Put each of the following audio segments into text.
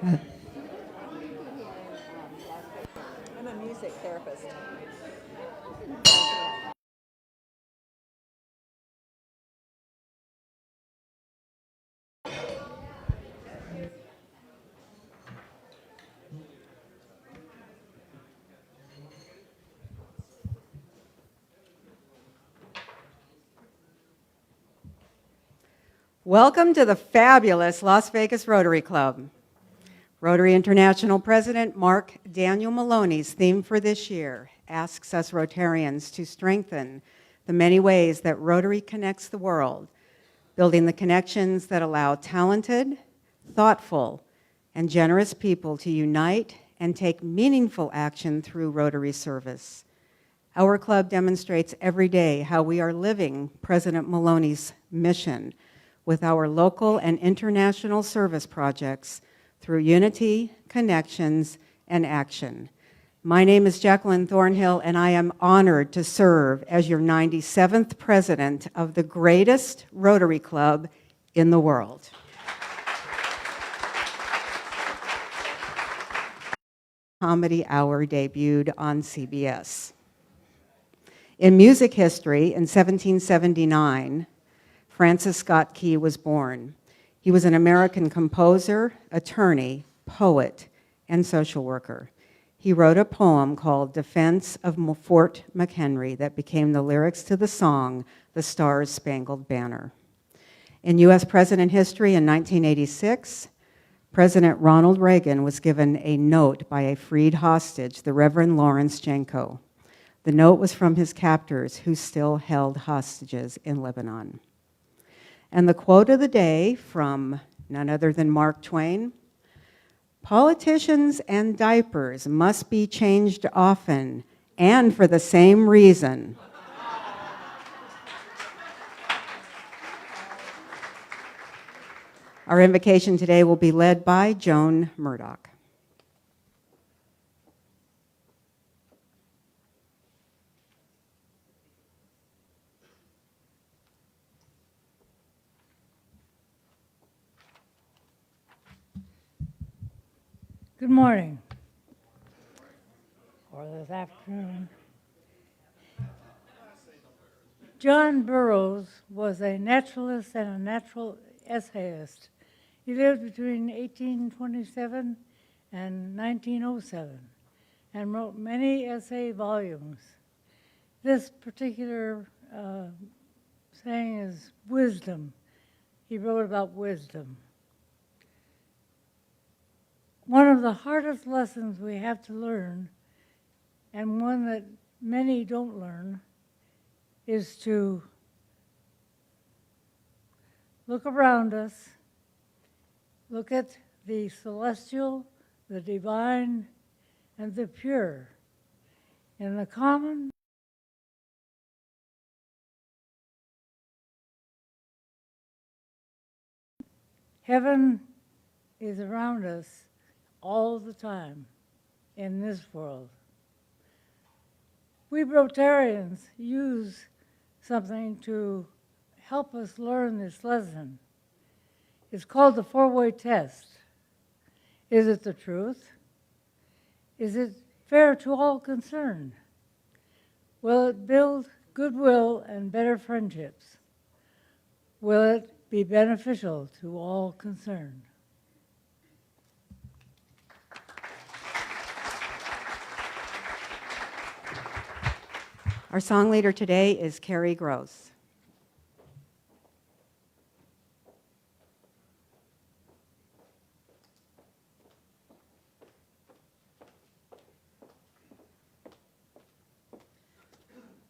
I'm a music therapist. Welcome to the fabulous Las Vegas Rotary Club. Rotary International President Mark Daniel Maloney's theme for this year asks us Rotarians to strengthen the many ways that Rotary connects the world, building the connections that allow talented, thoughtful, and generous people to unite and take meaningful action through Rotary service. Our club demonstrates every day how we are living President Maloney's mission with our local and international service projects through unity, connections, and action. My name is Jacqueline Thornhill, and I am honored to serve as your 97th president of the greatest Rotary Club in the world. Comedy Hour debuted on CBS. In music history, in 1779, Francis Scott Key was born. He was an American composer, attorney, poet, and social worker. He wrote a poem called Defense of Fort McHenry that became the lyrics to the song, The Star-Spangled Banner. In U.S. president history in 1986, President Ronald Reagan was given a note by a freed hostage, the Reverend Lawrence Janko. The note was from his captors who still held hostages in Lebanon. And the quote of the day from none other than Mark Twain: politicians and diapers must be changed often and for the same reason. Our invocation today will be led by Joan Murdoch. Good morning, or this afternoon. John Burroughs was a naturalist and a natural essayist. He lived between 1827 and 1907 and wrote many essay volumes. This particular saying is wisdom. He wrote about wisdom. One of the hardest lessons we have to learn, and one that many don't learn, is to look around us, look at the celestial, the divine, and the pure in the common. Heaven is around us all the time in this world. We Rotarians use something to help us learn this lesson. It's called the four-way test. Is it the truth? Is it fair to all concerned? Will it build goodwill and better friendships? Will it be beneficial to all concerned? Our song leader today is Carrie Gross.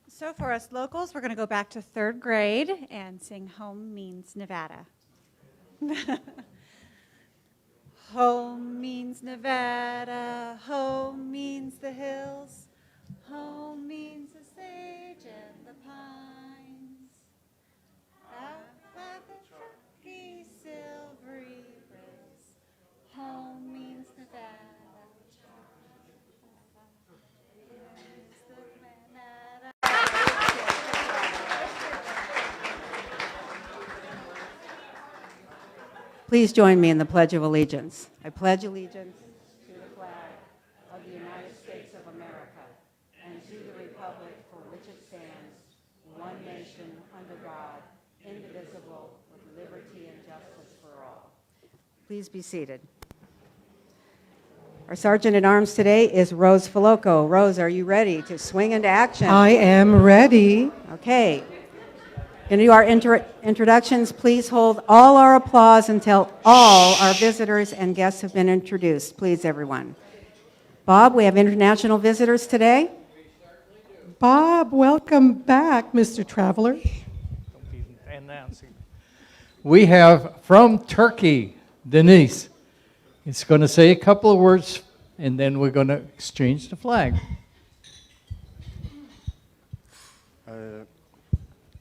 So for us locals, we're going to go back to third grade and sing Home Means Nevada. Home means Nevada, home means the hills, home means the sage and the pines. Out by the rocky silvery rills, home means Nevada. Is the Granada. Please join me in the Pledge of Allegiance. I pledge allegiance to the flag of the United States of America and to the republic for which it stands, one nation, under God, indivisible, with liberty and justice for all. Please be seated. Our Sergeant at Arms today is Rose Filoco. Rose, are you ready to swing into action? I am ready. Okay. Going to do our introductions. Please hold all our applause until all our visitors and guests have been introduced. Please, everyone. Bob, we have international visitors today. Bob, welcome back, Mr. Traveler. We have from Turkey, Denise. It's going to say a couple of words, and then we're going to exchange the flag.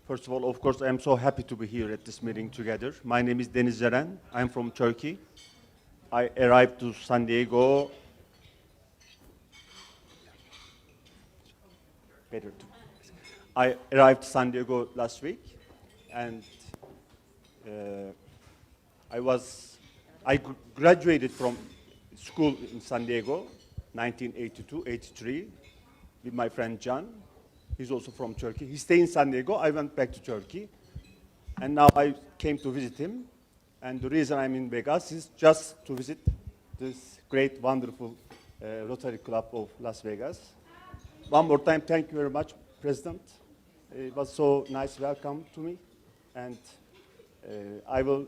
First of all, of course, I'm so happy to be here at this meeting together. My name is Deniz Zeren. I'm from Turkey. I arrived to San Diego. I arrived to San Diego last week, and I graduated from school in San Diego, 1982-83, with my friend John. He's also from Turkey. He stayed in San Diego. I went back to Turkey. And now I came to visit him. And the reason I'm in Vegas is just to visit this great, wonderful Rotary Club of Las Vegas. One more time, thank you very much, President. It was so nice welcome to me. And I will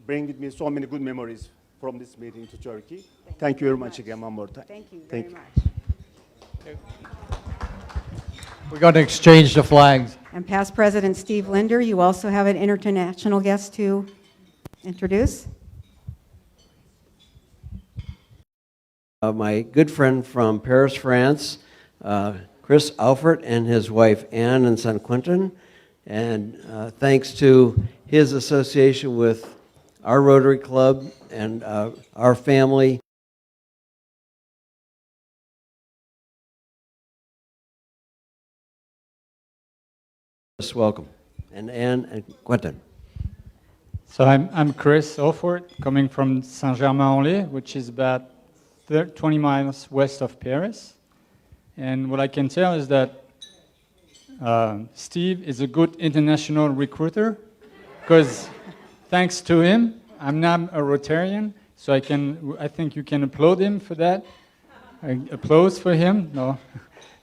bring with me so many good memories from this meeting to Turkey. Thank you very much again, one more time. Thank you very much. We're going to exchange the flags. And past President Steve Linder, you also have an international guest to introduce. My good friend from Paris, France, Chris Alfert, and his wife Anne in San Quentin. And thanks to his association with our Rotary Club and our family. Welcome. And Anne and Quentin. So I'm Chris Alfort, coming from Saint-Germain-en-Laye, which is about 20 miles west of Paris. And what I can tell is that Steve is a good international recruiter, because thanks to him, I'm now a Rotarian, so I think you can applaud him for that. Applause for him? No.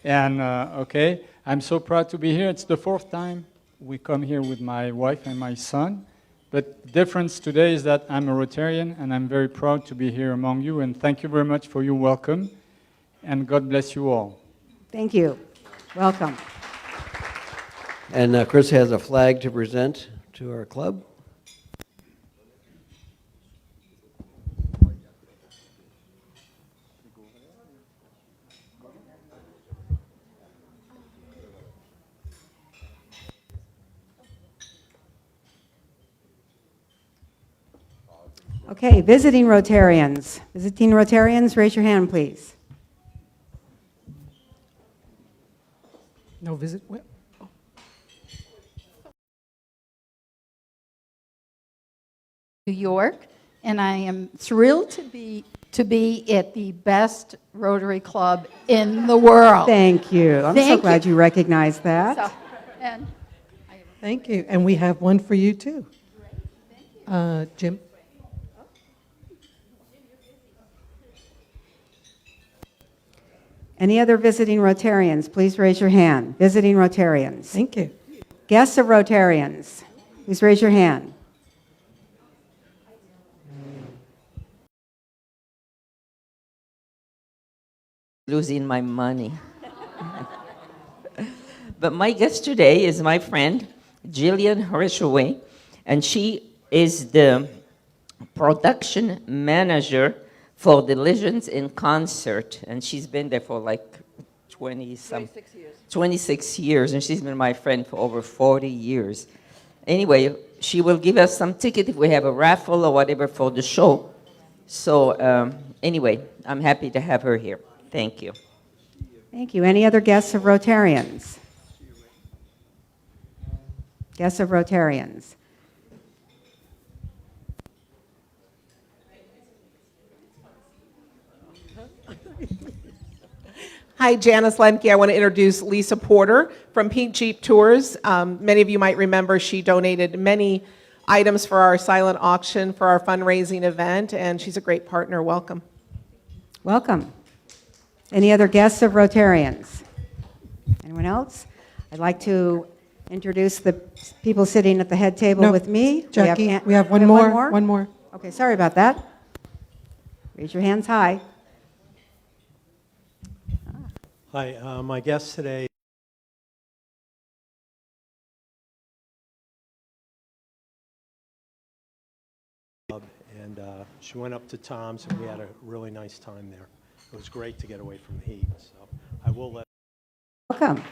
And okay, I'm so proud to be here. It's the fourth time we come here with my wife and my son. But the difference today is that I'm a Rotarian, and I'm very proud to be here among you. And thank you very much for your welcome. And God bless you all. Thank you. Welcome. And Chris has a flag to present to our club. Okay, visiting Rotarians. Visiting Rotarians, raise your hand, please. No visit. New York, and I am thrilled to be at the best Rotary Club in the world. Thank you. I'm so Thank glad you. you recognized that. So, and Thank you. And we have one for you, too. Jim. Any other visiting Rotarians, please raise your hand. Visiting Rotarians. Thank you. Guests of Rotarians, please raise your hand. Losing my money. But my guest today is my friend, Jillian Hirschaway, and she is the production manager for the Legends in Concert, and she's been there for like 26 years, and she's been my friend for over 40 years. Anyway, she will give us some ticket if we have a raffle or whatever for the show. So anyway, I'm happy to have her here. Thank you. Thank you. Any other guests of Rotarians? Guests of Rotarians. Hi, Janice Lemke. I want to introduce Lisa Porter from Pink Jeep Tours. Many of you might remember she donated many items for our silent auction for our fundraising event, and she's a great partner. Welcome. Welcome. Any other guests of Rotarians? Anyone else? I'd like to introduce the people sitting at the head table No, with me. Jackie, we have one more. One more. Okay, sorry about that. Raise your hands high. Hi, my guest today and she went up to Tom's and we had a really nice time there. It was great to get away from the heat, so I will let. Welcome.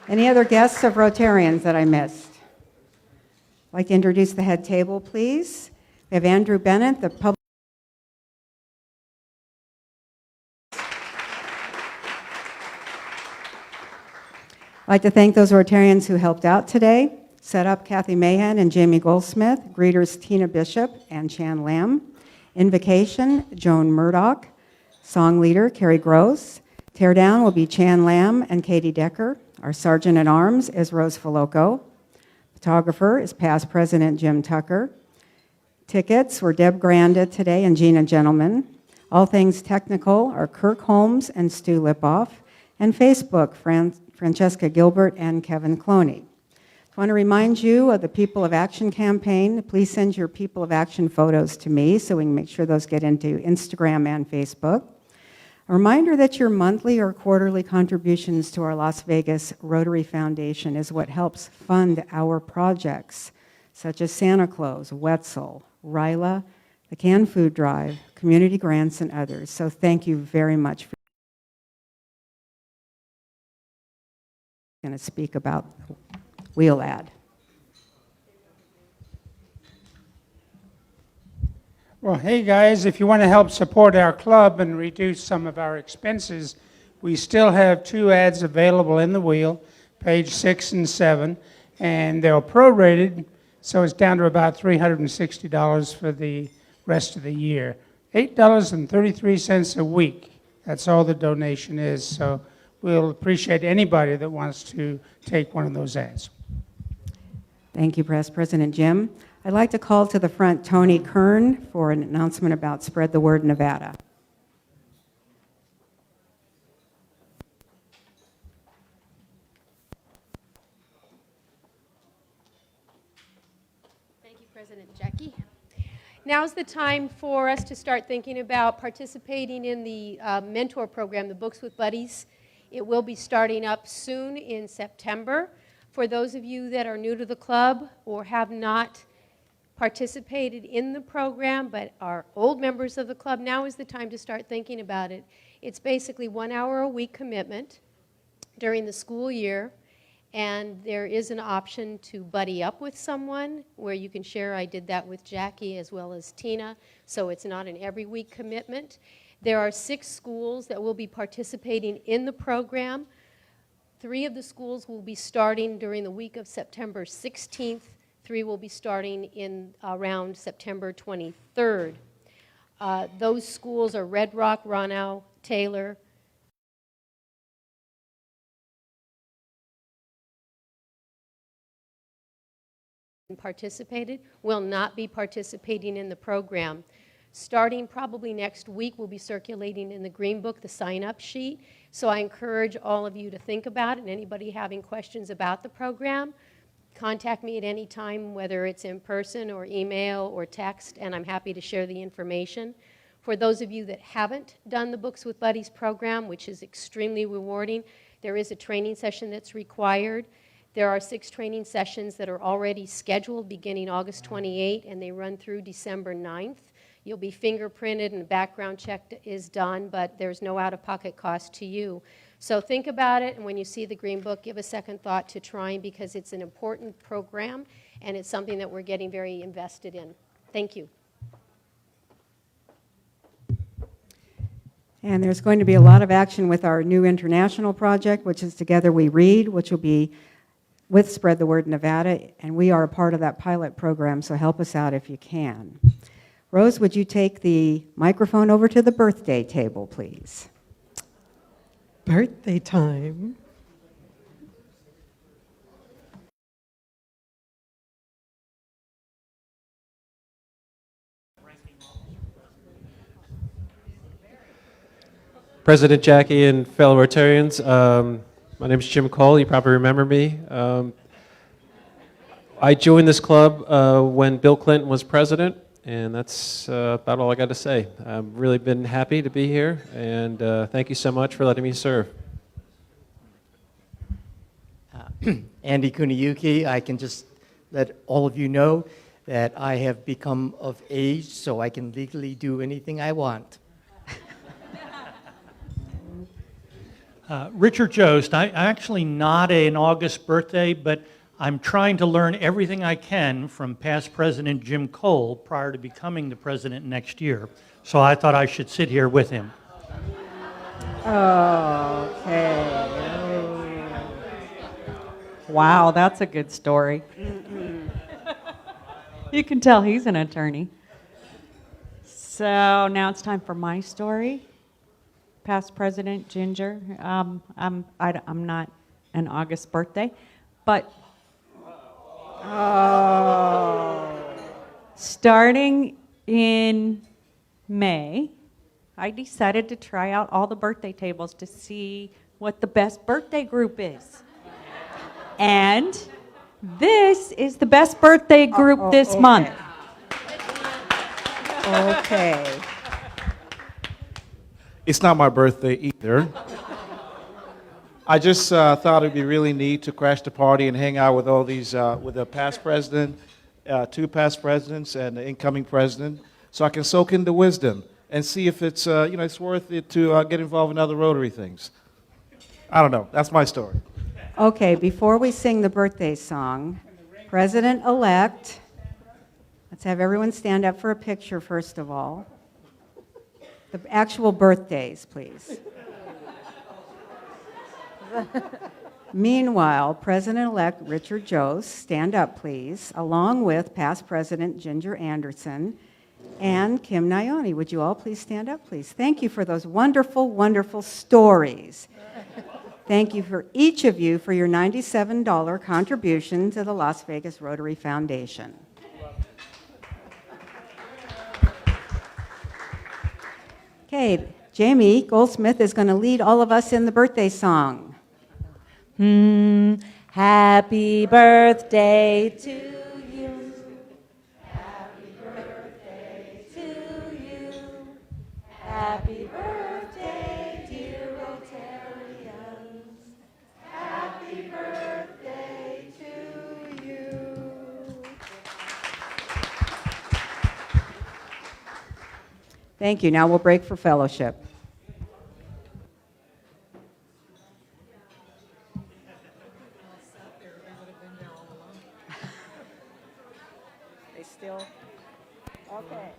Any other guests of Rotarians that I missed? I'd like to introduce the head table, please. We have Andrew Bennett, the public. I'd like to thank those Rotarians who helped out today. Set up Kathy Mahan and Jamie Goldsmith. Greeters Tina Bishop and Chan Lam. Invocation, Joan Murdoch. Song leader, Carrie Gross. Tear down will be Chan Lam and Katie Decker. Our Sergeant at Arms is Rose Faloco. Photographer is past President Jim Tucker. Tickets were Deb Granda today and Gina Gentleman. All things technical are Kirk Holmes and Stu Lipoff. And Facebook, Francesca Gilbert and Kevin Cloney. I want to remind you of the People of Action campaign. Please send your People of Action photos to me so we can make sure those get into Instagram and Facebook. A reminder that your monthly or quarterly contributions to our Las Vegas Rotary Foundation is what helps fund our projects, such as Santa Claus, Wetzel, RILA, the Canned Food Drive, community grants, and others. So thank you very much for going to speak about Wheel Ad. Well, hey guys, if you want to help support our club and reduce some of our expenses, we still have 2 ads available in the wheel, page 6 and 7, and they're prorated, so it's down to about $360 for the rest of the year. $8.33 a week, that's all the donation is, so we'll appreciate anybody that wants to take one of those ads. Thank you, Press President Jim. I'd like to call to the front Tony Kern for an announcement about Spread the Word Nevada. Thank you, President Jackie. Now's the time for us to start thinking about participating in the mentor program, the Books with Buddies. It will be starting up soon in September. For those of you that are new to the club or have not participated in the program but are old members of the club, now is the time to start thinking about it. It's basically 1 hour a week commitment during the school year, and there is an option to buddy up with someone where you can share. I did that with Jackie as well as Tina, so it's not an every week commitment. There are 6 schools that will be participating in the program. 3 of the schools will be starting during the week of September 16th. 3 will be starting in around September 23rd. Those schools are Red Rock, Ronau, Taylor, participated, will not be participating in the program. Starting probably next week, we'll be circulating in the Green Book the sign-up sheet. So I encourage all of you to think about it, and anybody having questions about the program, contact me at any time, whether it's in person or email or text, and I'm happy to share the information. For those of you that haven't done the Books with Buddies program, which is extremely rewarding, there is a training session that's required. There are 6 training sessions that are already scheduled beginning August 28, and they run through December 9th. You'll be fingerprinted and a background check is done, but there's no out-of-pocket cost to you. So think about it, and when you see the Green Book, give a second thought to trying, because it's an important program, and it's something that we're getting very invested in. Thank you. And there's going to be a lot of action with our new international project, which is Together We Read, which will be with Spread the Word Nevada, and we are a part of that pilot program, so help us out if you can. Rose, would you take the microphone over to the birthday table, please? Birthday time. President Jackie and fellow Rotarians, my name is Jim Cole. You probably remember me. I joined this club when Bill Clinton was president, and that's about all I got to say. I've really been happy to be here, and thank you so much for letting me serve. Andy Kuniyuki, I can just let all of you know that I have become of age, so I can legally do anything I want. Richard Jost, I'm actually not an August birthday, but I'm trying to learn everything I can from past President Jim Cole prior to becoming the president next year. So I thought I should sit here with him. Okay. Wow, that's a good story. You can tell he's an attorney. So now it's time for my story. Past President Ginger. I'm not an August birthday, but starting in May, I decided to try out all the birthday tables to see what the best birthday group is. And this is the best birthday group this month. Okay. It's not my birthday either. I just thought it'd be really neat to crash the party and hang out with all these, with the past president, two past presidents, and the incoming president, so I can soak in the wisdom and see if it's, it's worth it to get involved in other Rotary things. I don't know. That's my story. Okay, before we sing the birthday song, President-elect, let's have everyone stand up for a picture first of all. The actual birthdays, please. Meanwhile, President-elect Richard Jost, stand up, please, along with past President Ginger Anderson and Kim Nyoni. Would you all please stand up, please? Thank you for those wonderful, wonderful stories. Thank you for each of you for your $97 contribution to the Las Vegas Rotary Foundation. Okay, Jamie Goldsmith is going to lead all of us in the birthday song. Happy birthday to you. Happy birthday to you. Happy birthday, dear Rotarians. Happy birthday to you. Thank you. Now we'll break for fellowship. They still? Okay.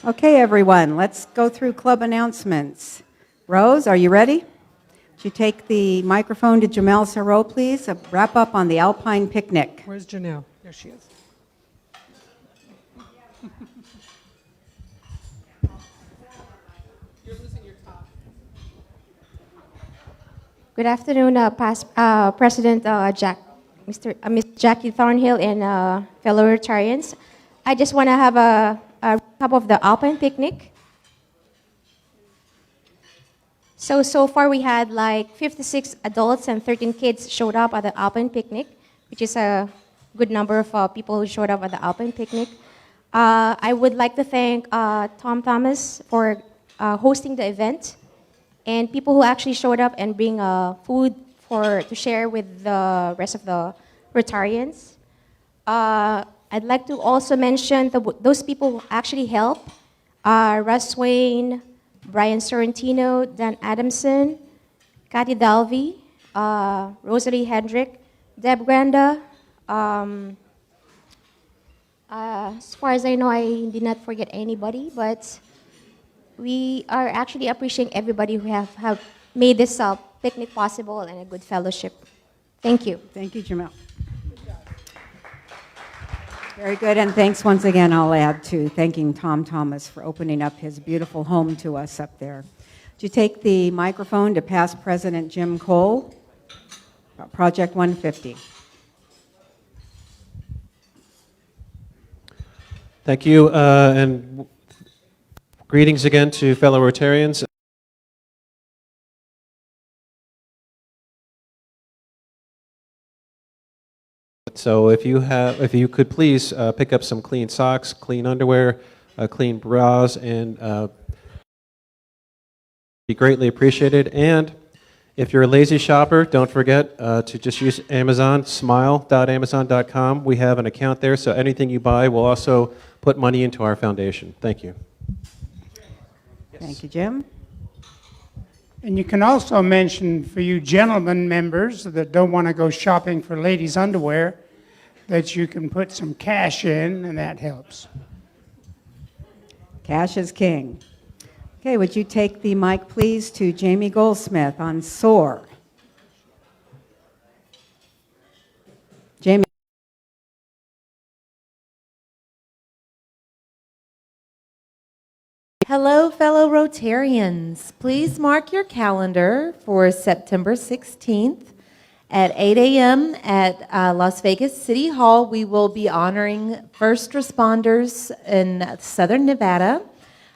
Okay, everyone, let's go through club announcements. Rose, are you ready? Would you take the microphone to Jamel Sarro, please? A wrap up on the Alpine picnic. Where's Janelle? There she is. Good afternoon, President Ms. Jackie Thornhill and fellow Rotarians. I just want to have a recap of the Alpine picnic. So far we had like 56 adults and 13 kids showed up at the Alpine picnic, which is a good number of people who showed up at the Alpine picnic. I would like to thank Tom Thomas for hosting the event, and people who actually showed up and bring food to share with the rest of the Rotarians. I'd like to also mention those people who actually help. Russ Swain, Brian Sorrentino, Dan Adamson, Kathy Dalvey, Rosalie Hendrick, Deb Granda. As far as I know, I did not forget anybody, but we are actually appreciating everybody who have made this picnic possible and a good fellowship. Thank you. Thank you, Jamel. Very good, and thanks once again, I'll add to thanking Tom Thomas for opening up his beautiful home to us up there. Would you take the microphone to past President Jim Cole, Project 150? Thank you, and greetings again to fellow Rotarians. So if you could please pick up some clean socks, clean underwear, clean bras, and be greatly appreciated. And if you're a lazy shopper, don't forget to just use Amazon, smile.amazon.com. We have an account there, so anything you buy will also put money into our foundation. Thank you. Thank you, Jim. And you can also mention for you gentlemen members that don't want to go shopping for ladies' underwear, that you can put some cash in, and that helps. Cash is king. Okay, would you take the mic, please, to Jamie Goldsmith on SOAR? Jamie. Hello, fellow Rotarians. Please mark your calendar for September 16th at 8 a.m. at Las Vegas City Hall. We will be honoring first responders in Southern Nevada.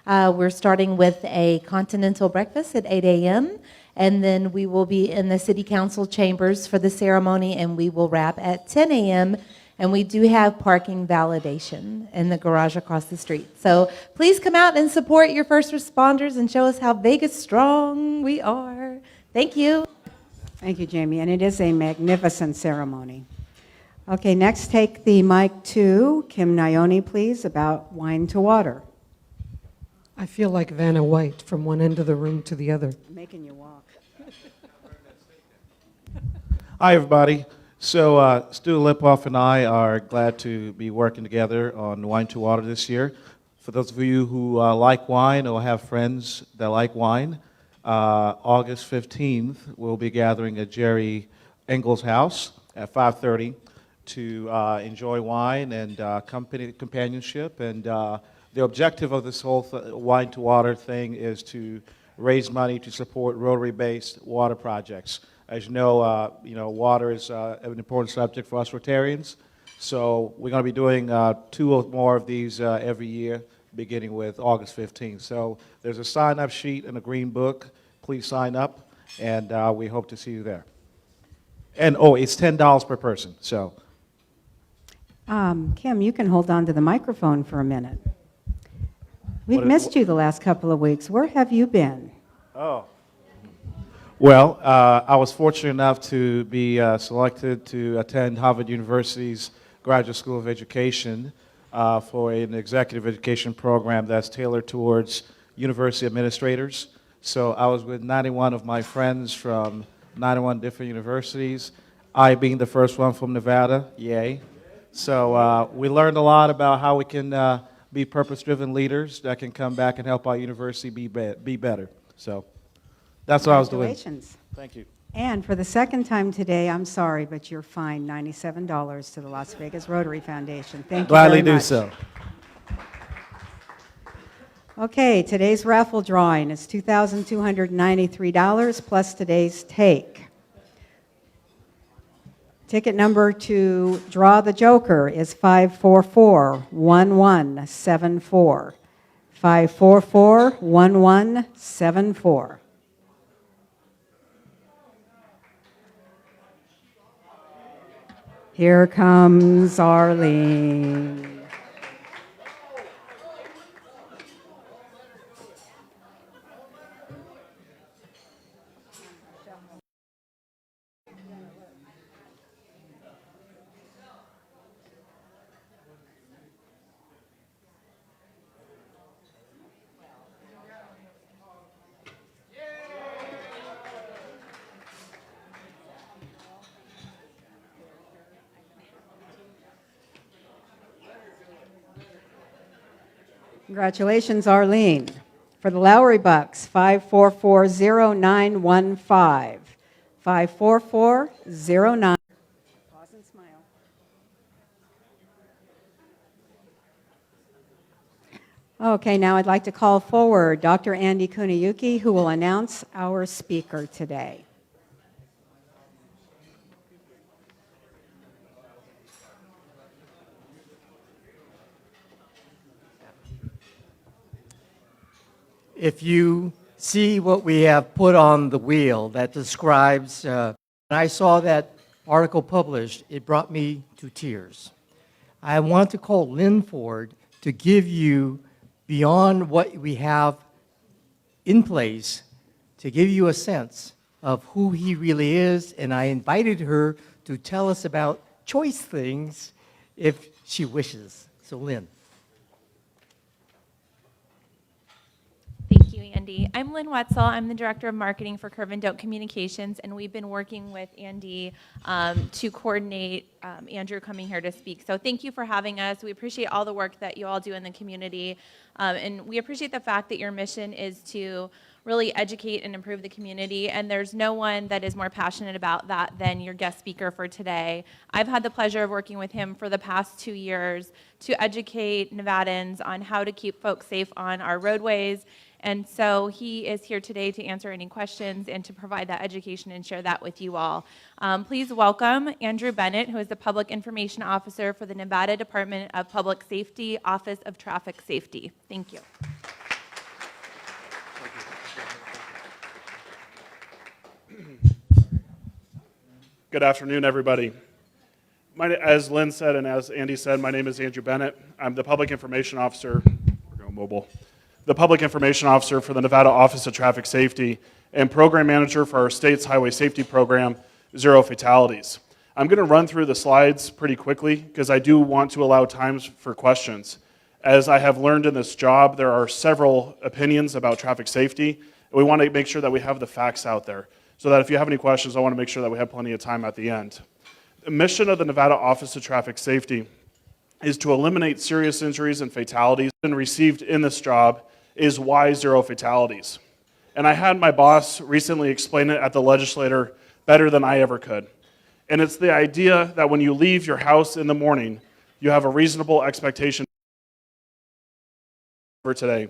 We're starting with a continental breakfast at 8 a.m., and then we will be in the City Council chambers for the ceremony, and we will wrap at 10 a.m., and we do have parking validation in the garage across the street. So please come out and support your first responders and show us how Vegas strong we are. Thank you. Thank you, Jamie, and it is a magnificent ceremony. Okay, next take the mic to Kim Nyoni, please, about Wine to Water. I feel like Vanna White from one end of the room to the other. I'm making you walk. Hi, everybody. So Stu Lipoff and I are glad to be working together on Wine to Water this year. For those of you who like wine or have friends that like wine, August 15th, we'll be gathering at Jerry Engel's house at 5:30 to enjoy wine and companionship. And the objective of this whole Wine to Water thing is to raise money to support Rotary-based water projects. As you know, water is an important subject for us Rotarians. So we're going to be doing 2 or more of these every year, beginning with August 15th. So there's a sign-up sheet in a green book. Please sign up, and we hope to see you there. And, it's $10 per person, so. Kim, you can hold on to the microphone for a minute. We've missed you the last couple of weeks. Where have you been? Oh. Well, I was fortunate enough to be selected to attend Harvard University's Graduate School of Education for an executive education program that's tailored towards university administrators. So I was with 91 of my friends from 91 different universities, I being the first one from Nevada, yay. So we learned a lot about how we can be purpose-driven leaders that can come back and help our university be better. So that's what I was doing. Congratulations. Thank you. And for the second time today, I'm sorry, but you're fined $97 to the Las Vegas Rotary Foundation. Thank you Gladly very do much. so. Okay, today's raffle drawing is $2,293 plus today's take. Ticket number to draw the Joker is 544-1174. 544-1174. Here comes Arlene. Congratulations, Arlene. For the Lowry Bucks, 5440915. 54409. Pause and smile. Okay, now I'd like to call forward Dr. Andy Kuniyuki, who will announce our speaker today. If you see what we have put on the wheel that describes, when I saw that article published, it brought me to tears. I want to call Lynn Ford to give you, beyond what we have in place, to give you a sense of who he really is, and I invited her to tell us about choice things if she wishes. So Lynn. Thank you, Andy. I'm Lynn Wetzel. I'm the Director of Marketing for Curve and Don't Communications, and we've been working with Andy to coordinate Andrew coming here to speak. So thank you for having us. We appreciate all the work that you all do in the community, and we appreciate the fact that your mission is to really educate and improve the community, and there's no one that is more passionate about that than your guest speaker for today. I've had the pleasure of working with him for the past 2 years to educate Nevadans on how to keep folks safe on our roadways. And so he is here today to answer any questions and to provide that education and share that with you all. Please welcome Andrew Bennett, who is the Public Information Officer for the Nevada Department of Public Safety, Office of Traffic Safety. Thank you. Good afternoon, everybody. As Lynn said and as Andy said, my name is Andrew Bennett. I'm the Public Information Officer. We're going mobile. The Public Information Officer for the Nevada Office of Traffic Safety and Program Manager for our state's Highway Safety Program, Zero Fatalities. I'm going to run through the slides pretty quickly because I do want to allow time for questions. As I have learned in this job, there are several opinions about traffic safety, and we want to make sure that we have the facts out there so that if you have any questions, I want to make sure that we have plenty of time at the end. The mission of the Nevada Office of Traffic Safety is to eliminate serious injuries and fatalities. And received in this job is why zero fatalities. And I had my boss recently explain it at the legislature better than I ever could. And it's the idea that when you leave your house in the morning, you have a reasonable expectation for today.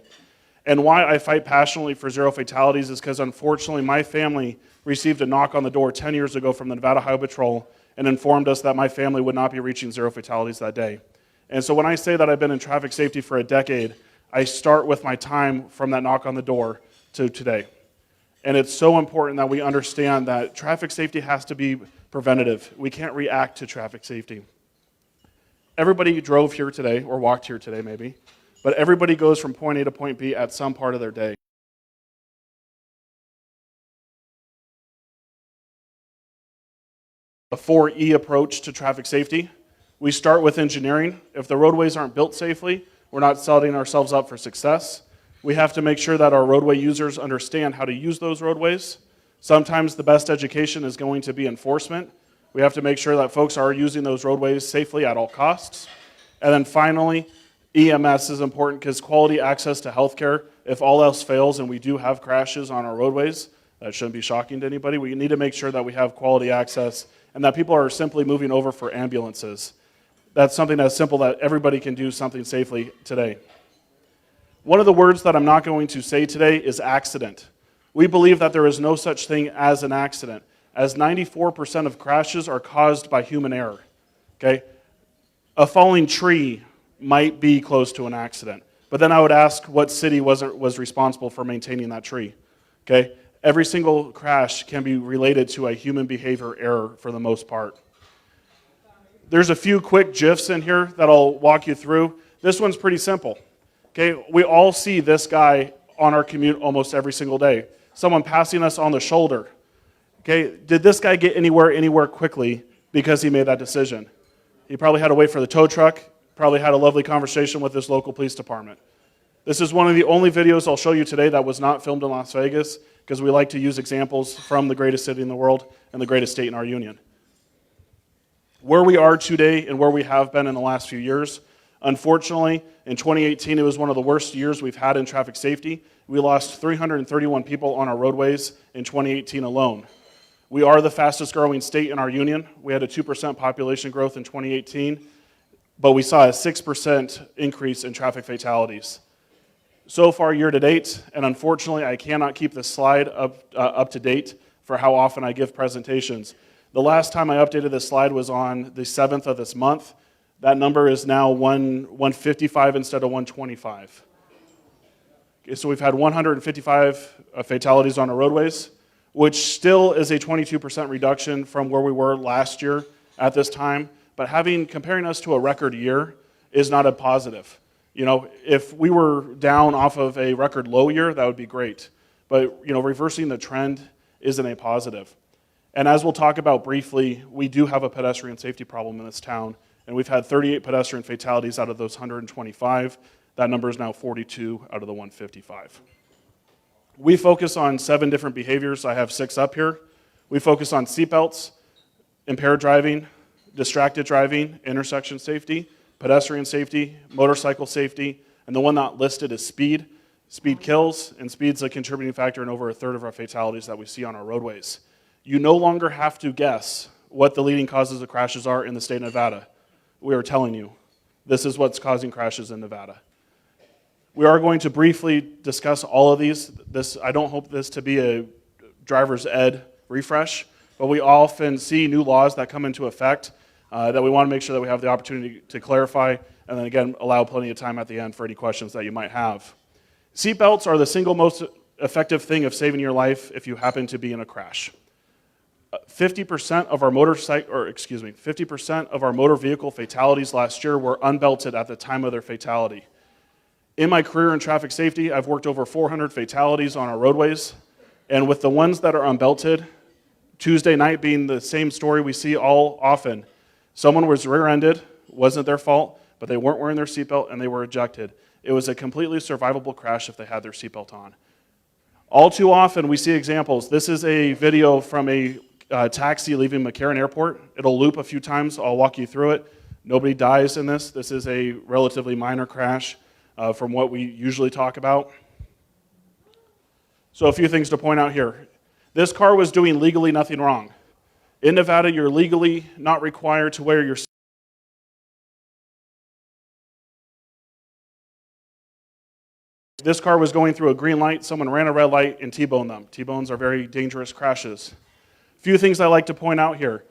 And why I fight passionately for zero fatalities is because unfortunately my family received a knock on the door 10 years ago from the Nevada Highway Patrol and informed us that my family would not be reaching zero fatalities that day. And so when I say that I've been in traffic safety for a decade, I start with my time from that knock on the door to today. And it's so important that we understand that traffic safety has to be preventative. We can't react to traffic safety. Everybody drove here today, or walked here today maybe, but everybody goes from point A to point B at some part of their day. A 4E approach to traffic safety. We start with engineering. If the roadways aren't built safely, we're not setting ourselves up for success. We have to make sure that our roadway users understand how to use those roadways. Sometimes the best education is going to be enforcement. We have to make sure that folks are using those roadways safely at all costs. And then finally, EMS is important because quality access to healthcare, if all else fails and we do have crashes on our roadways, that shouldn't be shocking to anybody. We need to make sure that we have quality access and that people are simply moving over for ambulances. That's something that's simple that everybody can do something safely today. One of the words that I'm not going to say today is accident. We believe that there is no such thing as an accident, as 94% of crashes are caused by human error. Okay? A falling tree might be close to an accident, but then I would ask what city was responsible for maintaining that tree. Okay? Every single crash can be related to a human behavior error for the most part. There's a few quick GIFs in here that I'll walk you through. This one's pretty simple. Okay, we all see this guy on our commute almost every single day. Someone passing us on the shoulder. Okay, did this guy get anywhere quickly because he made that decision? He probably had to wait for the tow truck, probably had a lovely conversation with his local police department. This is one of the only videos I'll show you today that was not filmed in Las Vegas, because we like to use examples from the greatest city in the world and the greatest state in our union. Where we are today and where we have been in the last few years, unfortunately, in 2018, it was one of the worst years we've had in traffic safety. We lost 331 people on our roadways in 2018 alone. We are the fastest growing state in our union. We had a 2% population growth in 2018, but we saw a 6% increase in traffic fatalities. So far, year to date, and unfortunately, I cannot keep this slide up to date for how often I give presentations. The last time I updated this slide was on the 7th of this month. That number is now 155 instead of 125. Okay, so we've had 155 fatalities on our roadways, which still is a 22% reduction from where we were last year at this time. But comparing us to a record year is not a positive. You know, if we were down off of a record low year, that would be great. But, you know, reversing the trend isn't a positive. And as we'll talk about briefly, we do have a pedestrian safety problem in this town, and we've had 38 pedestrian fatalities out of those 125. That number is now 42 out of the 155. We focus on 7 different behaviors. I have 6 up here. We focus on seatbelts, impaired driving, distracted driving, intersection safety, pedestrian safety, motorcycle safety, and the one not listed is speed. Speed kills, and speed's a contributing factor in over a third of our fatalities that we see on our roadways. You no longer have to guess what the leading causes of crashes are in the state of Nevada. We are telling you, this is what's causing crashes in Nevada. We are going to briefly discuss all of these. I don't hope this to be a driver's ed refresh, but we often see new laws that come into effect that we want to make sure that we have the opportunity to clarify, and then again, allow plenty of time at the end for any questions that you might have. Seatbelts are the single most effective thing of saving your life if you happen to be in a crash. 50% of our 50% of our motor vehicle fatalities last year were unbelted at the time of their fatality. In my career in traffic safety, I've worked over 400 fatalities on our roadways, and with the ones that are unbelted, Tuesday night being the same story we see all often. Someone was rear-ended, wasn't their fault, but they weren't wearing their seatbelt and they were ejected. It was a completely survivable crash if they had their seatbelt on. All too often we see examples. This is a video from a taxi leaving McCarran Airport. It'll loop a few times. I'll walk you through it. Nobody dies in this. This is a relatively minor crash from what we usually talk about. So a few things to point out here. This car was doing legally nothing wrong. In Nevada, you're legally not required to wear your seatbelt. This car was going through a green light, someone ran a red light and T-boned them. T-bones are very dangerous crashes. A few things I like to point out here.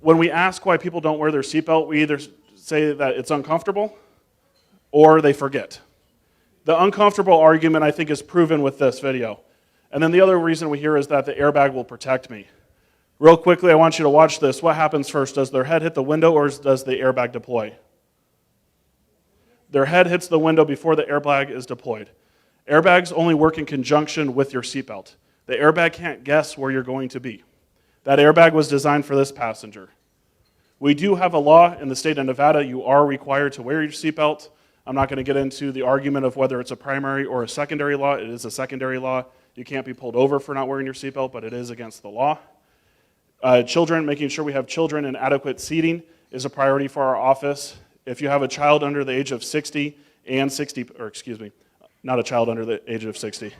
When we ask why people don't wear their seatbelt, we either say that it's uncomfortable or they forget. The uncomfortable argument, I think, is proven with this video. And then the other reason we hear is that the airbag will protect me. Real quickly, I want you to watch this. What happens first? Does their head hit the window or does the airbag deploy? Their head hits the window before the airbag is deployed. Airbags only work in conjunction with your seatbelt. The airbag can't guess where you're going to be. That airbag was designed for this passenger. We do have a law in the state of Nevada. You are required to wear your seatbelt. I'm not going to get into the argument of whether it's a primary or a secondary law. It is a secondary law. You can't be pulled over for not wearing your seatbelt, but it is against the law. Children, making sure we have children in adequate seating is a priority for our office. If you have a child under the age of 60 and 60, or excuse me, not a child under the age of 60.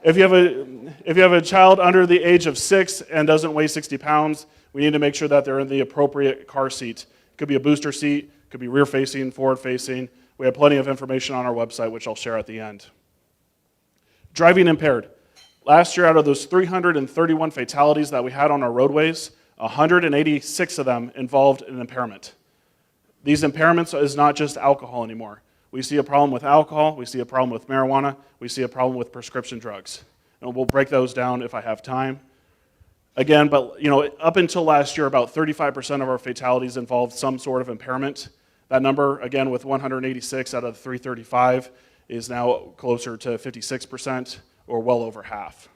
If you have a child under the age of 6 and doesn't weigh 60 pounds, we need to make sure that they're in the appropriate car seat. It could be a booster seat, could be rear-facing, forward-facing. We have plenty of information on our website, which I'll share at the end. Driving impaired. Last year, out of those 331 fatalities that we had on our roadways, 186 of them involved an impairment. These impairments is not just alcohol anymore. We see a problem with alcohol, we see a problem with marijuana, we see a problem with prescription drugs. And we'll break those down if I have time. Again, but up until last year, about 35% of our fatalities involved some sort of impairment. That number, again, with 186 out of 335, is now closer to 56%, or well over half.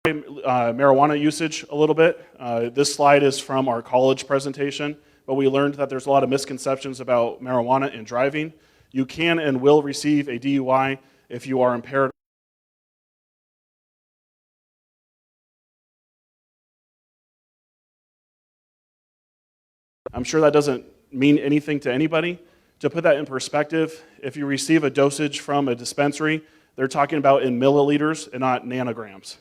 Marijuana usage a little bit. This slide is from our college presentation, but we learned that there's a lot of misconceptions about marijuana and driving. You can and will receive a DUI if you are impaired. I'm sure that doesn't mean anything to anybody. To put that in perspective, if you receive a dosage from a dispensary, they're talking about in milliliters and not nanograms.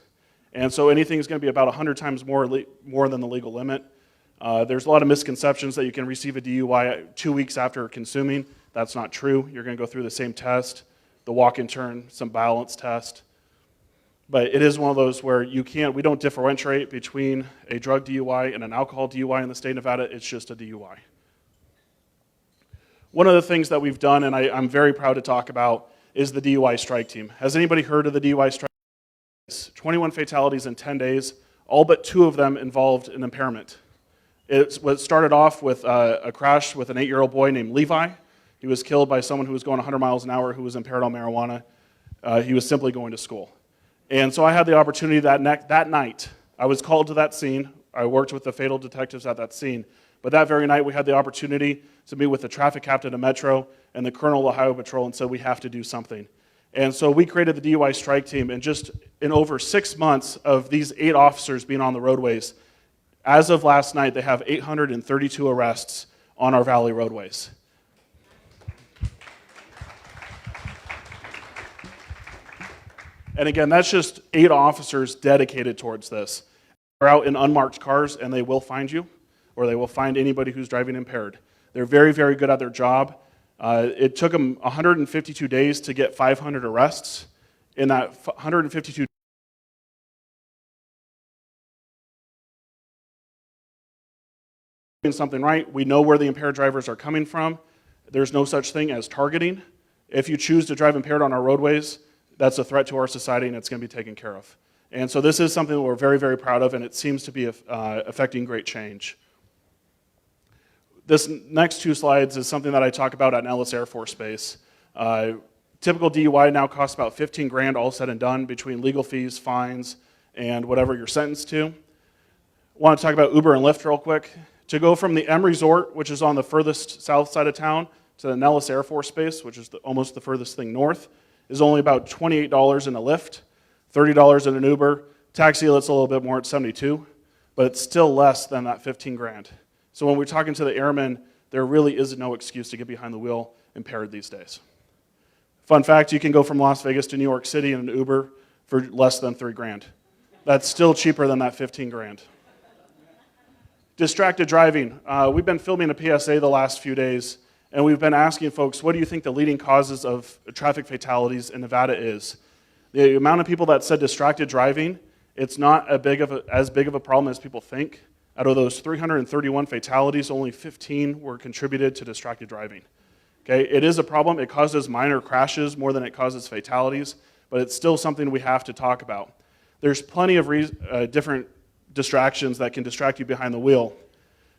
And so anything is going to be about 100 times more than the legal limit. There's a lot of misconceptions that you can receive a DUI 2 weeks after consuming. That's not true. You're going to go through the same test, the walk and turn, some balance test. But it is one of those where we don't differentiate between a drug DUI and an alcohol DUI in the state of Nevada. It's just a DUI. One of the things that we've done, and I'm very proud to talk about, is the DUI strike team. Has anybody heard of the DUI strike team? 21 fatalities in 10 days, all but 2 of them involved an impairment. It started off with a crash with an 8-year-old boy named Levi. He was killed by someone who was going 100 miles an hour who was impaired on marijuana. He was simply going to school. And so I had the opportunity that night. I was called to that scene. I worked with the fatal detectives at that scene. But that very night, we had the opportunity to meet with the traffic captain of Metro and the colonel of the Highway Patrol and said, we have to do something. And so we created the DUI strike team, and just in over 6 months of these 8 officers being on the roadways, as of last night, they have 832 arrests on our valley roadways. And again, that's just 8 officers dedicated towards this. They're out in unmarked cars, and they will find you, or they will find anybody who's driving impaired. They're very, very good at their job. It took them 152 days to get 500 arrests. In that 152 doing something right, we know where the impaired drivers are coming from. There's no such thing as targeting. If you choose to drive impaired on our roadways, that's a threat to our society, and it's going to be taken care of. And so this is something that we're very, very proud of, and it seems to be affecting great change. This next 2 slides is something that I talk about at Nellis Air Force Base. Typical DUI now costs about 15 grand all said and done between legal fees, fines, and whatever you're sentenced to. I want to talk about Uber and Lyft real quick. To go from the M Resort, which is on the furthest south side of town, to the Nellis Air Force Base, which is almost the furthest thing north, is only about $28 in a Lyft, $30 in an Uber. Taxi, it's a little bit more, it's $72, but it's still less than that 15 grand. So when we're talking to the airmen, there really is no excuse to get behind the wheel impaired these days. Fun fact, you can go from Las Vegas to New York City in an Uber for less than 3 grand. That's still cheaper than that 15 grand. Distracted driving. We've been filming a PSA the last few days, and we've been asking folks, what do you think the leading causes of traffic fatalities in Nevada is? The amount of people that said distracted driving, it's not as big of a problem as people think. Out of those 331 fatalities, only 15 were contributed to distracted driving. Okay, it is a problem. It causes minor crashes more than it causes fatalities, but it's still something we have to talk about. There's plenty of different distractions that can distract you behind the wheel.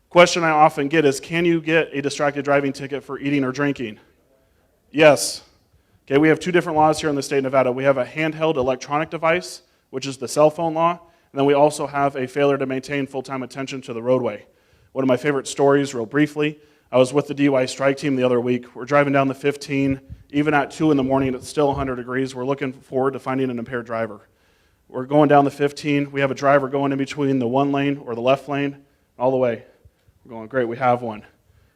Question I often get is, can you get a distracted driving ticket for eating or drinking? Yes. Okay, we have 2 different laws here in the state of Nevada. We have a handheld electronic device, which is the cell phone law, and then we also have a failure to maintain full-time attention to the roadway. One of my favorite stories, real briefly, I was with the DUI strike team the other week. We're driving down the 15, even at 2 in the morning, it's still 100 degrees. We're looking forward to finding an impaired driver. We're going down the 15. We have a driver going in between the one lane or the left lane all the way. We're going, great, we have one.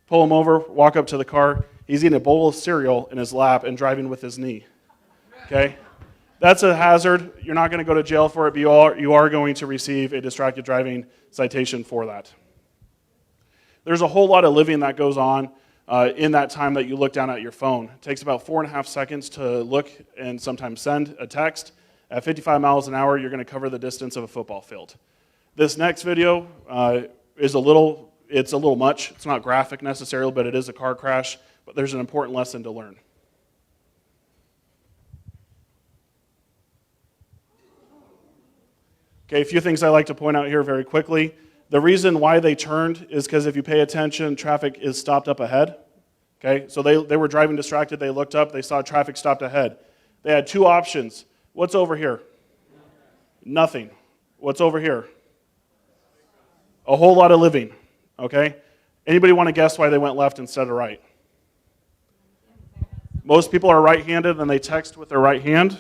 Pull him over, walk up to the car. He's eating a bowl of cereal in his lap and driving with his knee. Okay? That's a hazard. You're not going to go to jail for it, but you are going to receive a distracted driving citation for that. There's a whole lot of living that goes on in that time that you look down at your phone. It takes about 4.5 seconds to look and sometimes send a text. At 55 miles an hour, you're going to cover the distance of a football field. This next video is a little much. It's not graphic necessarily, but it is a car crash. But there's an important lesson to learn. Okay, a few things I like to point out here very quickly. The reason why they turned is because if you pay attention, traffic is stopped up ahead. Okay, so they were driving distracted. They looked up. They saw traffic stopped ahead. They had two options. What's over here? Nothing. What's over here? A whole lot of living. Okay? Anybody want to guess why they went left instead of right? Most people are right-handed and they text with their right hand.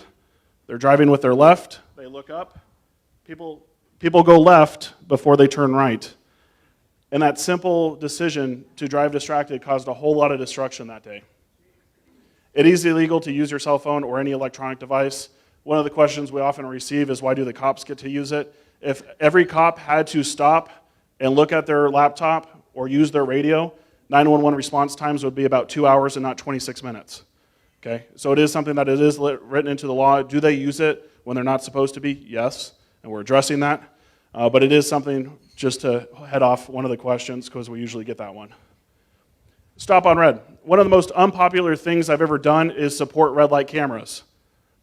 They're driving with their left. They look up. People go left before they turn right. And that simple decision to drive distracted caused a whole lot of destruction that day. It is illegal to use your cell phone or any electronic device. One of the questions we often receive is, why do the cops get to use it? If every cop had to stop and look at their laptop or use their radio, 911 response times would be about 2 hours and not 26 minutes. Okay? So it is something that it is written into the law. Do they use it when they're not supposed to be? Yes, and we're addressing that. But it is something, just to head off one of the questions, because we usually get that one. Stop on red. One of the most unpopular things I've ever done is support red light cameras.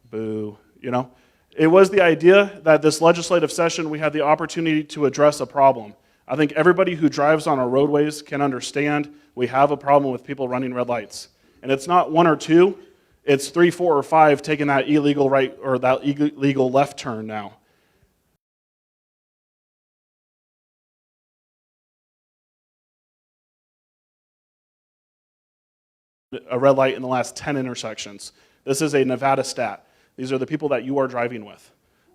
Boo. You know, it was the idea that this legislative session we had the opportunity to address a problem. I think everybody who drives on our roadways can understand we have a problem with people running red lights. And it's not one or two, it's 3, 4, or 5 taking that illegal right or that illegal left turn now. A red light in the last 10 intersections. This is a Nevada stat. These are the people that you are driving with.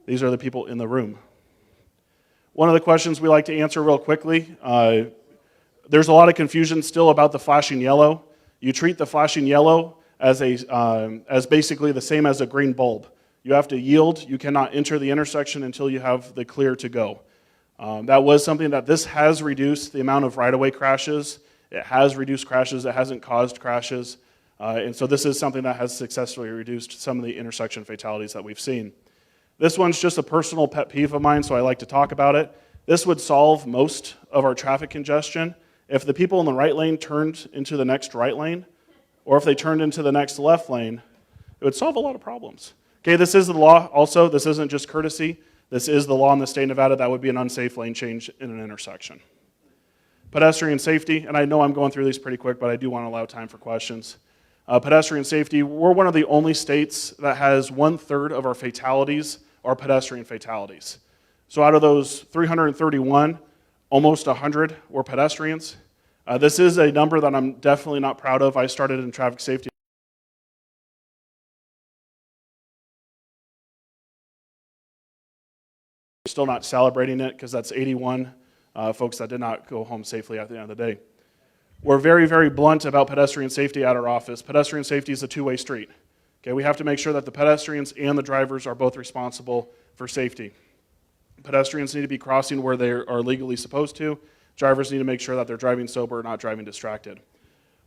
These are the people in the room. One of the questions we like to answer real quickly, there's a lot of confusion still about the flashing yellow. You treat the flashing yellow as basically the same as a green bulb. You have to yield. You cannot enter the intersection until you have the clear to go. That was something that this has reduced the amount of right-of-way crashes. It has reduced crashes. It hasn't caused crashes. And so this is something that has successfully reduced some of the intersection fatalities that we've seen. This one's just a personal pet peeve of mine, so I like to talk about it. This would solve most of our traffic congestion if the people in the right lane turned into the next right lane, or if they turned into the next left lane. It would solve a lot of problems. Okay, this is the law also. This isn't just courtesy. This is the law in the state of Nevada. That would be an unsafe lane change in an intersection. Pedestrian safety, and I know I'm going through these pretty quick, but I do want to allow time for questions. Pedestrian safety, we're one of the only states that has 1/3 of our fatalities are pedestrian fatalities. So out of those 331, almost 100 were pedestrians. This is a number that I'm definitely not proud of. I started in traffic safety. Still not celebrating it because that's 81 folks that did not go home safely at the end of the day. We're very, very blunt about pedestrian safety at our office. Pedestrian safety is a two-way street. Okay, we have to make sure that the pedestrians and the drivers are both responsible for safety. Pedestrians need to be crossing where they are legally supposed to. Drivers need to make sure that they're driving sober, not driving distracted.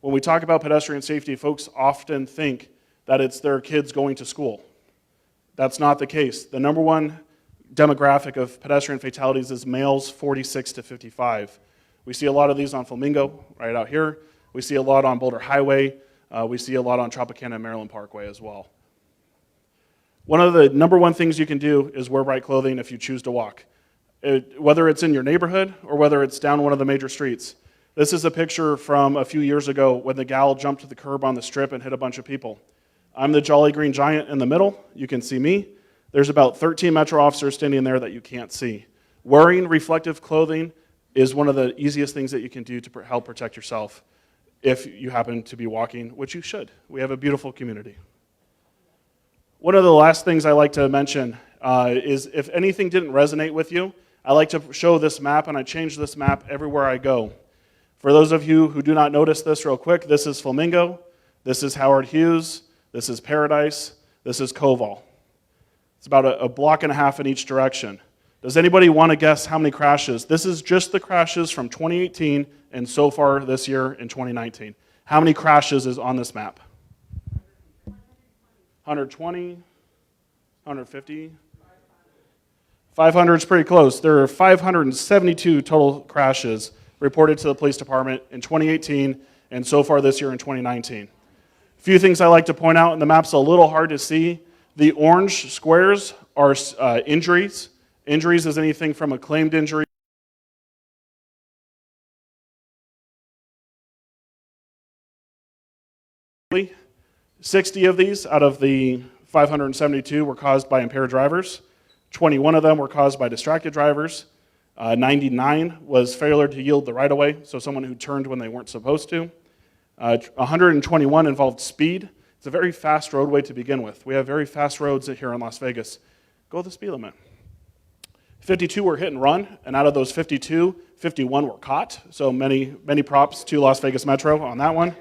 When we talk about pedestrian safety, folks often think that it's their kids going to school. That's not the case. The number one demographic of pedestrian fatalities is males 46 to 55. We see a lot of these on Flamingo, right out here. We see a lot on Boulder Highway. We see a lot on Tropicana and Maryland Parkway as well. One of the number one things you can do is wear bright clothing if you choose to walk. Whether it's in your neighborhood or whether it's down one of the major streets. This is a picture from a few years ago when the gal jumped to the curb on the strip and hit a bunch of people. I'm the Jolly Green Giant in the middle. You can see me. There's about 13 Metro officers standing there that you can't see. Wearing reflective clothing is one of the easiest things that you can do to help protect yourself if you happen to be walking, which you should. We have a beautiful community. One of the last things I like to mention is if anything didn't resonate with you, I like to show this map, and I change this map everywhere I go. For those of you who do not notice this real quick, this is Flamingo, this is Howard Hughes, this is Paradise, this is Koval. It's about a block and a half in each direction. Does anybody want to guess how many crashes? This is just the crashes from 2018 and so far this year in 2019. How many crashes is on this map? 120, 150, 500 is pretty close. There are 572 total crashes reported to the police department in 2018 and so far this year in 2019. A few things I like to point out, and the map's a little hard to see. The orange squares are injuries. Injuries is anything from a claimed injury. 60 of these out of the 572 were caused by impaired drivers. 21 of them were caused by distracted drivers. 99 was failure to yield the right-of-way, so someone who turned when they weren't supposed to. 121 involved speed. It's a very fast roadway to begin with. We have very fast roads here in Las Vegas. Go the speed limit. 52 were hit and run, and out of those 52, 51 were caught. So many props to Las Vegas Metro on that one.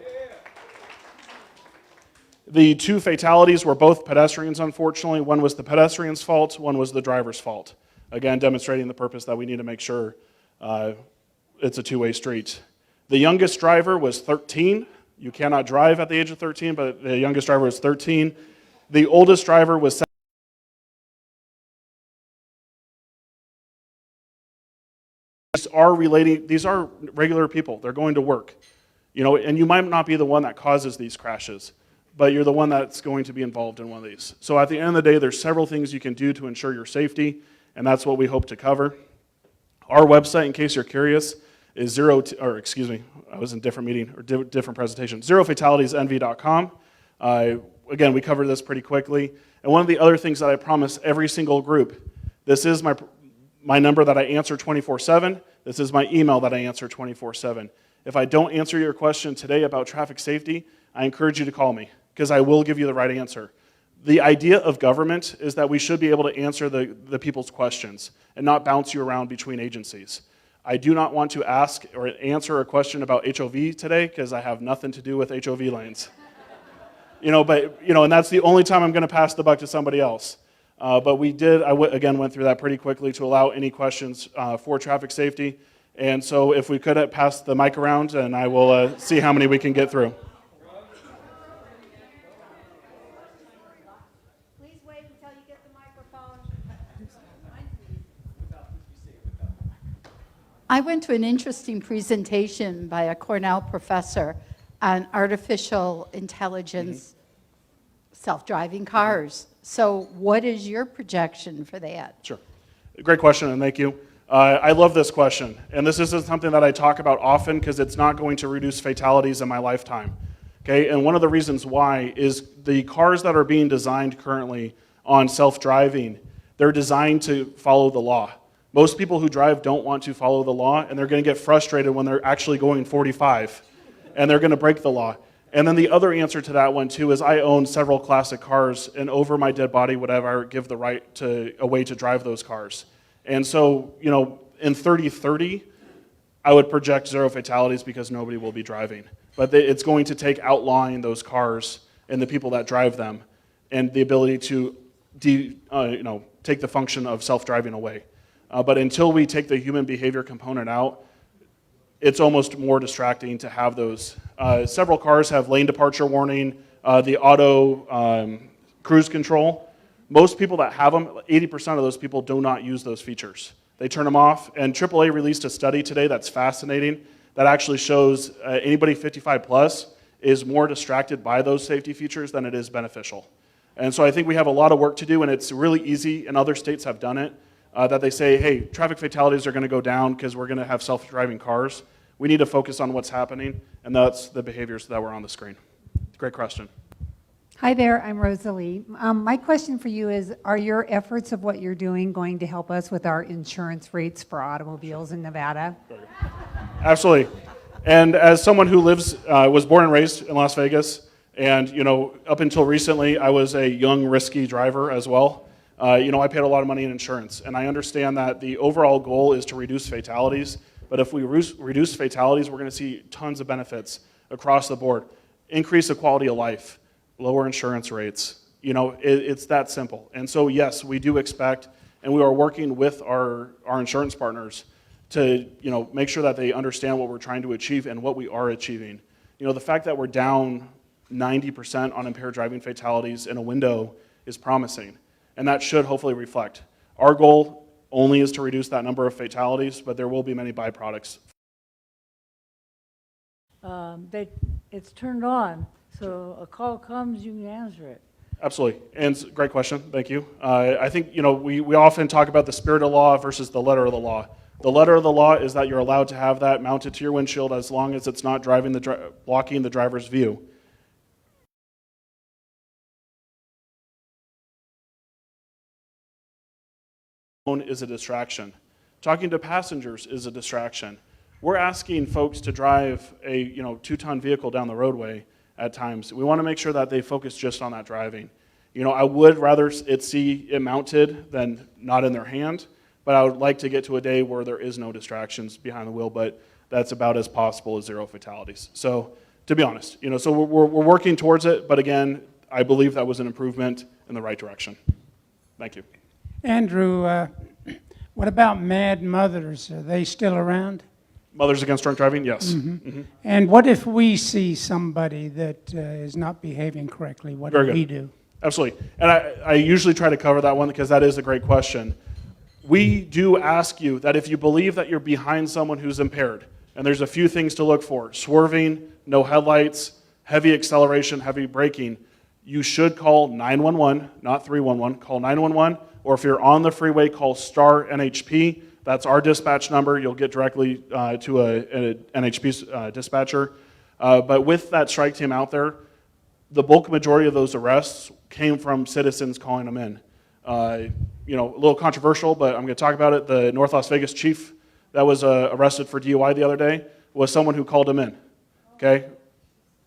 The 2 fatalities were both pedestrians, unfortunately. One was the pedestrian's fault, one was the driver's fault. Again, demonstrating the purpose that we need to make sure it's a two-way street. The youngest driver was 13. You cannot drive at the age of 13, but the youngest driver was 13. The oldest driver was 7. These are regular people. They're going to work. And you might not be the one that causes these crashes, but you're the one that's going to be involved in one of these. So at the end of the day, there's several things you can do to ensure your safety, and that's what we hope to cover. Our website, in case you're curious, is I was in a different meeting or different presentation, zerofataliesnv.com. Again, we covered this pretty quickly. And one of the other things that I promise every single group, this is my number that I answer 24/7. This is my email that I answer 24/7. If I don't answer your question today about traffic safety, I encourage you to call me, because I will give you the right answer. The idea of government is that we should be able to answer the people's questions and not bounce you around between agencies. I do not want to ask or answer a question about HOV today, because I have nothing to do with HOV lanes. And that's the only time I'm going to pass the buck to somebody else. But again, went through that pretty quickly to allow any questions for traffic safety. And so if we could pass the mic around, and I will see how many we can get through. Please wait until you get the microphone. I went to an interesting presentation by a Cornell professor on artificial intelligence self-driving cars. So what is your projection for that? Sure. Great question, and thank you. I love this question, and this isn't something that I talk about often because it's not going to reduce fatalities in my lifetime. Okay, and one of the reasons why is the cars that are being designed currently on self-driving, they're designed to follow the law. Most people who drive don't want to follow the law, and they're going to get frustrated when they're actually going 45, and they're going to break the law. And then the other answer to that one, too, is I own several classic cars, and over my dead body would ever give the right to a way to drive those cars. And so, in 3030, I would project 0 fatalities because nobody will be driving. But it's going to take outlawing those cars and the people that drive them and the ability to take the function of self-driving away. But until we take the human behavior component out, it's almost more distracting to have those. Several cars have lane departure warning, the auto cruise control. Most people that have them, 80% of those people do not use those features. They turn them off, and AAA released a study today that's fascinating that actually shows anybody 55 plus is more distracted by those safety features than it is beneficial. And so I think we have a lot of work to do, and it's really easy, and other states have done it, that they say, hey, traffic fatalities are going to go down because we're going to have self-driving cars. We need to focus on what's happening, and that's the behaviors that were on the screen. Great question. Hi there, I'm Rosalie. My question for you is, are your efforts of what you're doing going to help us with our insurance rates for automobiles in Nevada? Absolutely. And as someone who was born and raised in Las Vegas, and up until recently, I was a young, risky driver as well. I paid a lot of money in insurance, and I understand that the overall goal is to reduce fatalities, but if we reduce fatalities, we're going to see tons of benefits across the board. Increase the quality of life, lower insurance rates. It's that simple. And so, yes, we do expect, and we are working with our insurance partners to make sure that they understand what we're trying to achieve and what we are achieving. The fact that we're down 90% on impaired driving fatalities in a window is promising, and that should hopefully reflect. Our goal only is to reduce that number of fatalities, but there will be many byproducts. It's turned on, so a call comes, you can answer it. Absolutely, and it's a great question, thank you. I think we often talk about the spirit of the law versus the letter of the law. The letter of the law is that you're allowed to have that mounted to your windshield as long as it's not blocking the driver's view. Is a distraction. Talking to passengers is a distraction. We're asking folks to drive a 2-ton vehicle down the roadway at times. We want to make sure that they focus just on that driving. I would rather see it mounted than not in their hand, but I would like to get to a day where there is no distractions behind the wheel, but that's about as possible as 0 fatalities. So to be honest, so we're working towards it, but again, I believe that was an improvement in the right direction. Thank you. Andrew, what about mad mothers? Are they still around? Mothers Against Drunk Driving, yes. Mm-hmm. And what if we see somebody that is not behaving correctly? What do we do? Absolutely. And I usually try to cover that one because that is a great question. We do ask you that if you believe that you're behind someone who's impaired, and there's a few things to look for: swerving, no headlights, heavy acceleration, heavy braking, you should call 911, not 311. Call 911, or if you're on the freeway, call star NHP. That's our dispatch number. You'll get directly to a NHP dispatcher. But with that strike team out there, the bulk majority of those arrests came from citizens calling them in. A little controversial, but I'm going to talk about it. The North Las Vegas chief that was arrested for DUI the other day was someone who called him in. Okay?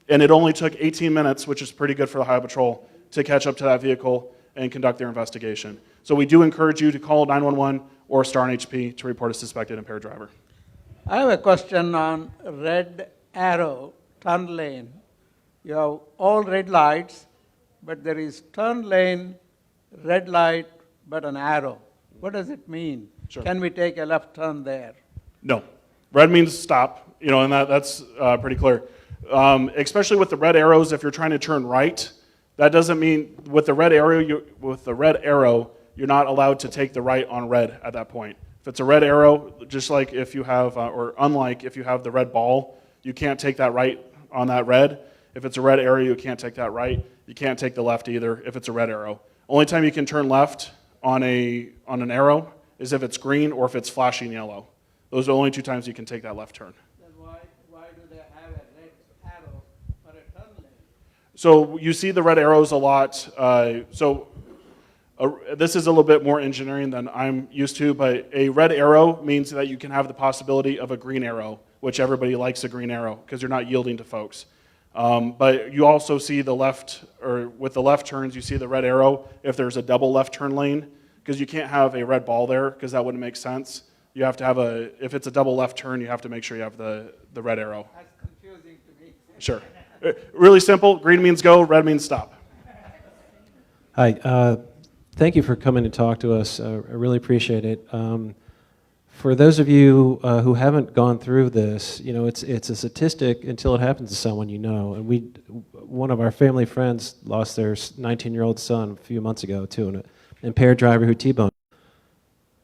And it only took 18 minutes, which is pretty good for the Highway Patrol, to catch up to that vehicle and conduct their investigation. So we do encourage you to call 911 or star NHP to report a suspected impaired driver. I have a question on red arrow, turn lane. You have all red lights, but there is turn lane, red light, but an arrow. What does it mean? Sure. Can we take a left turn there? No. Red means stop, and that's pretty clear. Especially with the red arrows, if you're trying to turn right, that doesn't mean with the red arrow, you're not allowed to take the right on red at that point. If it's a red arrow, just like if you have, or unlike if you have the red ball, you can't take that right on that red. If it's a red arrow, you can't take that right. You can't take the left either if it's a red arrow. Only time you can turn left on an arrow is if it's green or if it's flashing yellow. Those are the only 2 times you can take that left turn. Then why do they have a red arrow for a turn lane? So you see the red arrows a lot. This is a little bit more engineering than I'm used to, but a red arrow means that you can have the possibility of a green arrow, which everybody likes a green arrow because you're not yielding to folks. But you also see the left, or with the left turns, you see the red arrow if there's a double left turn lane, because you can't have a red ball there because that wouldn't make sense. You have to have if it's a double left turn, you have to make sure you have the red arrow. That's confusing to me. Sure. Really simple. Green means go, red means stop. Hi. Thank you for coming to talk to us. I really appreciate it. For those of you who haven't gone through this, it's a statistic until it happens to someone you know. And one of our family friends lost their 19-year-old son a few months ago to an impaired driver who T-boned.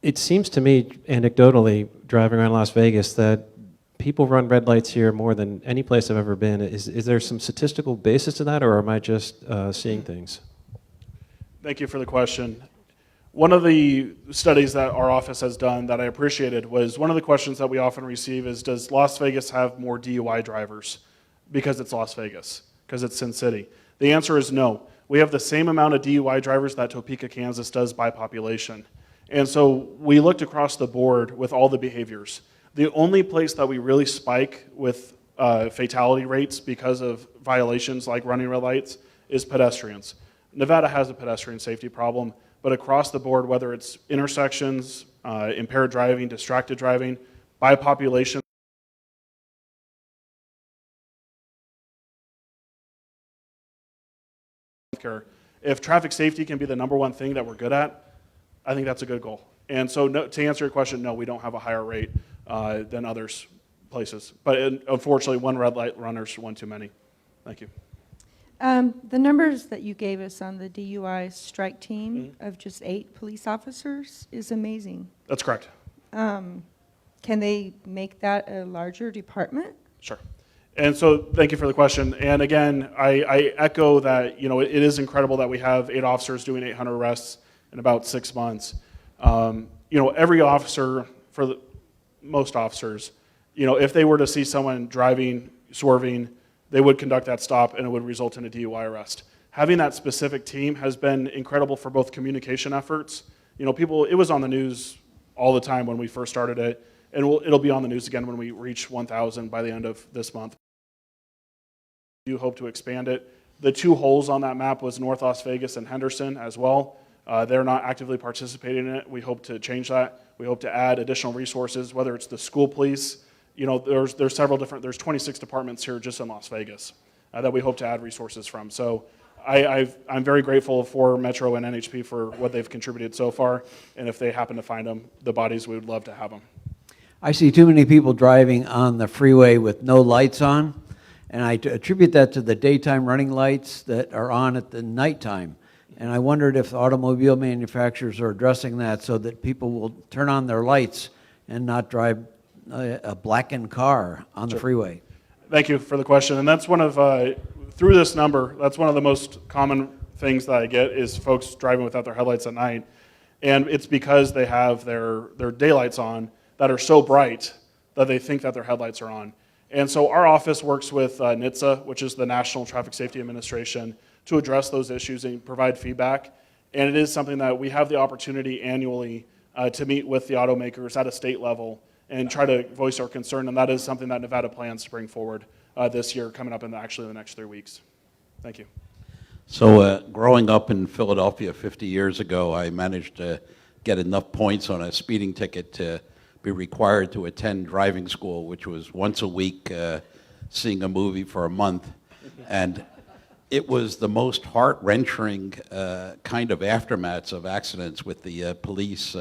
It seems to me, anecdotally, driving around Las Vegas, that people run red lights here more than any place I've ever been. Is there some statistical basis to that, or am I just seeing things? Thank you for the question. One of the studies that our office has done that I appreciated was one of the questions that we often receive is, does Las Vegas have more DUI drivers because it's Las Vegas, because it's Sin City? The answer is no. We have the same amount of DUI drivers that Topeka, Kansas does by population. And so we looked across the board with all the behaviors. The only place that we really spike with fatality rates because of violations like running red lights is pedestrians. Nevada has a pedestrian safety problem, but across the board, whether it's intersections, impaired driving, distracted driving, by population. If traffic safety can be the number one thing that we're good at, I think that's a good goal. And so no, to answer your question, no, we don't have a higher rate than others places. But unfortunately, one red light runner's one too many. Thank you. The numbers that you gave us on the DUI strike team of just 8 police officers is amazing. That's correct. Can they make that a larger department? Sure. And so thank you for the question. And again, I echo that, you know, it is incredible that we have 8 officers doing 800 arrests in about 6 months. You know, every officer, most officers, you know, if they were to see someone driving, swerving, they would conduct that stop and it would result in a DUI arrest. Having that specific team has been incredible for both communication efforts. You know, it was on the news all the time when we first started it, and it'll be on the news again when we reach 1,000 by the end of this month. We do hope to expand it. The 2 holes on that map was North Las Vegas and Henderson as well. They're not actively participating in it. We hope to change that. We hope to add additional resources, whether it's the school police. You know, there's several different, there's 26 departments here just in Las Vegas that we hope to add resources from. So I'm very grateful for Metro and NHP for what they've contributed so far. And if they happen to find them, the bodies, we would love to have them. I see too many people driving on the freeway with no lights on, and I attribute that to the daytime running lights that are on at the nighttime. And I wondered if automobile manufacturers are addressing that so that people will turn on their lights and not drive a blackened car on the freeway. Thank you for the question. And that's one of, through this number, that's one of the most common things that I get is folks driving without their headlights at night. And it's because they have their daylights on that are so bright that they think that their headlights are on. And so our office works with NHTSA, which is the National Traffic Safety Administration, to address those issues and provide feedback. And it is something that we have the opportunity annually to meet with the automakers at a state level and try to voice our concern. And that is something that Nevada plans to bring forward this year, coming up in actually the next 3 weeks. Thank you. So growing up in Philadelphia 50 years ago, I managed to get enough points on a speeding ticket to be required to attend driving school, which was once a week, seeing a movie for a month. And it was the most heart-wrenching kind of aftermaths of accidents with the police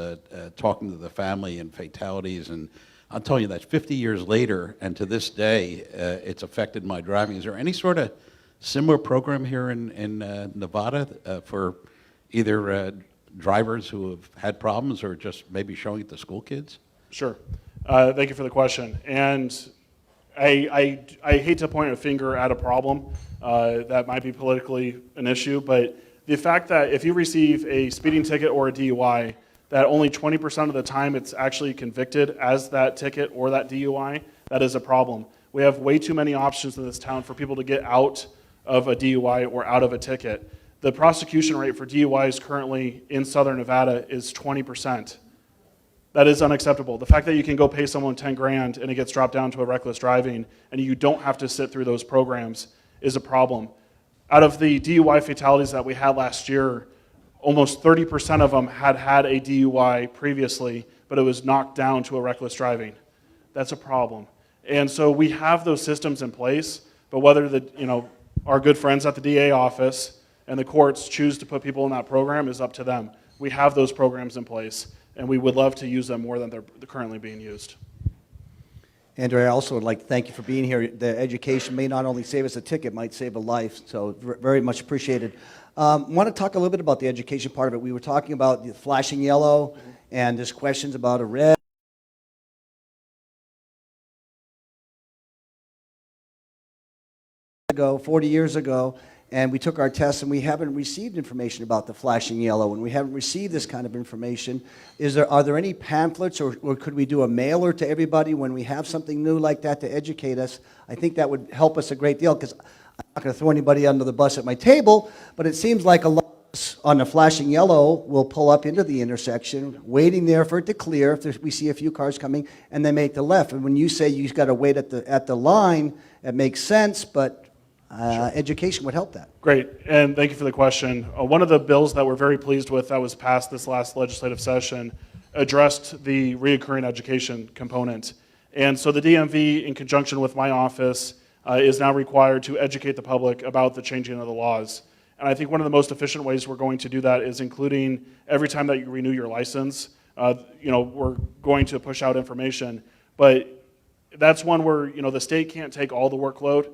talking to the family and fatalities. And I'll tell you that 50 years later, and to this day, it's affected my driving. Is there any sort of similar program here in Nevada for either drivers who have had problems or just maybe showing it to school kids? Sure. Thank you for the question. And I hate to point a finger at a problem that might be politically an issue, but the fact that if you receive a speeding ticket or a DUI, that only 20% of the time it's actually convicted as that ticket or that DUI, that is a problem. We have way too many options in this town for people to get out of a DUI or out of a ticket. The prosecution rate for DUIs currently in Southern Nevada is 20%. That is unacceptable. The fact that you can go pay someone 10 grand and it gets dropped down to a reckless driving and you don't have to sit through those programs is a problem. Out of the DUI fatalities that we had last year, almost 30% of them had had a DUI previously, but it was knocked down to a reckless driving. That's a problem. And so we have those systems in place, but whether our good friends at the DA office and the courts choose to put people in that program is up to them. We have those programs in place, and we would love to use them more than they're currently being used. Andrew, I also would like to thank you for being here. The education may not only save us a ticket, might save a life, so very much appreciated. I want to talk a little bit about the education part of it. We were talking about the flashing yellow, and there's questions about a red. 40 years ago, and we took our tests, and we haven't received information about the flashing yellow, and we haven't received this kind of information. Are there any pamphlets, or could we do a mailer to everybody when we have something new like that to educate us? I think that would help us a great deal, because I'm not going to throw anybody under the bus at my table, but it seems like a lot of us on the flashing yellow will pull up into the intersection, waiting there for it to clear if we see a few cars coming, and then make the left. And when you say you've got to wait at the line, it makes sense, but education would help that. Great, and thank you for the question. One of the bills that we're very pleased with that was passed this last legislative session addressed the reoccurring education component. And so the DMV, in conjunction with my office, is now required to educate the public about the changing of the laws. And I think one of the most efficient ways we're going to do that is including every time that you renew your license, we're going to push out information. But that's one where, the state can't take all the workload.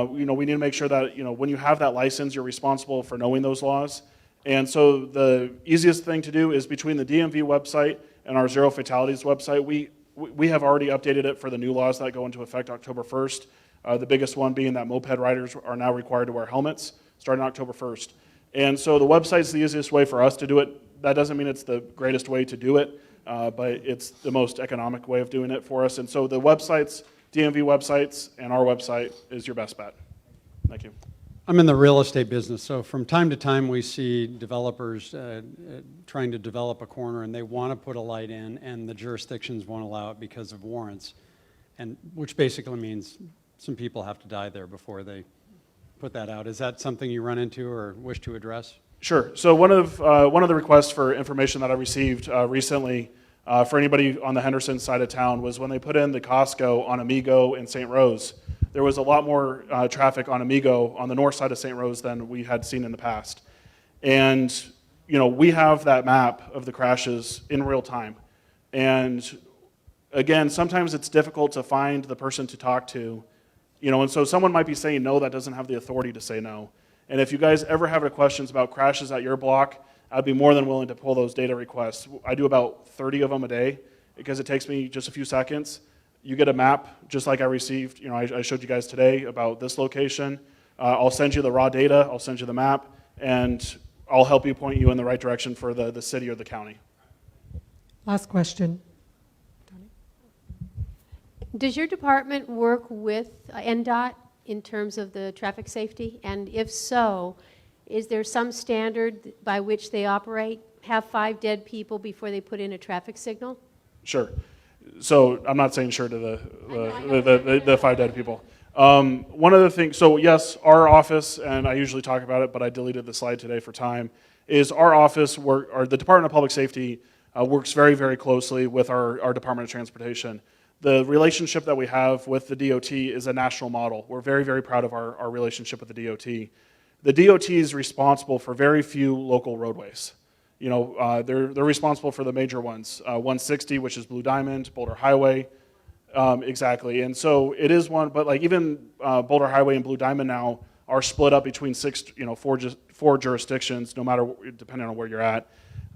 We need to make sure that, when you have that license, you're responsible for knowing those laws. And so the easiest thing to do is between the DMV website and our Zero Fatalities website, we have already updated it for the new laws that go into effect October 1st. The biggest one being that moped riders are now required to wear helmets starting October 1st. And so the website's the easiest way for us to do it. That doesn't mean it's the greatest way to do it, but it's the most economic way of doing it for us. And so the websites, DMV websites, and our website is your best bet. Thank you. I'm in the real estate business, so from time to time we see developers trying to develop a corner and they want to put a light in and the jurisdictions won't allow it because of warrants, and which basically means some people have to die there before they put that out. Is that something you run into or wish to address? Sure. So one of the requests for information that I received recently for anybody on the Henderson side of town was when they put in the Costco on Amigo and St. Rose. There was a lot more traffic on Amigo on the north side of St. Rose than we had seen in the past. And, we have that map of the crashes in real time. And again, sometimes it's difficult to find the person to talk to, and so someone might be saying no that doesn't have the authority to say no. And if you guys ever have any questions about crashes at your block, I'd be more than willing to pull those data requests. I do about 30 of them a day because it takes me just a few seconds. You get a map, just like I received, I showed you guys today about this location. I'll send you the raw data, I'll send you the map, and I'll help you point you in the right direction for the city or the county. Last question. Does your department work with NDOT in terms of the traffic safety? And if so, is there some standard by which they operate? Have 5 dead people before they put in a traffic signal? Sure. So I'm not saying sure to the 5 dead people. One of the things, so yes, our office, and I usually talk about it, but I deleted the slide today for time, is our office, or the Department of Public Safety works very, very closely with our Department of Transportation. The relationship that we have with the DOT is a national model. We're very, very proud of our relationship with the DOT. The DOT is responsible for very few local roadways. They're responsible for the major ones, 160, which is Blue Diamond, Boulder Highway, exactly. And so it is one, but like even Boulder Highway and Blue Diamond now are split up between 4 jurisdictions, no matter, depending on where you're at.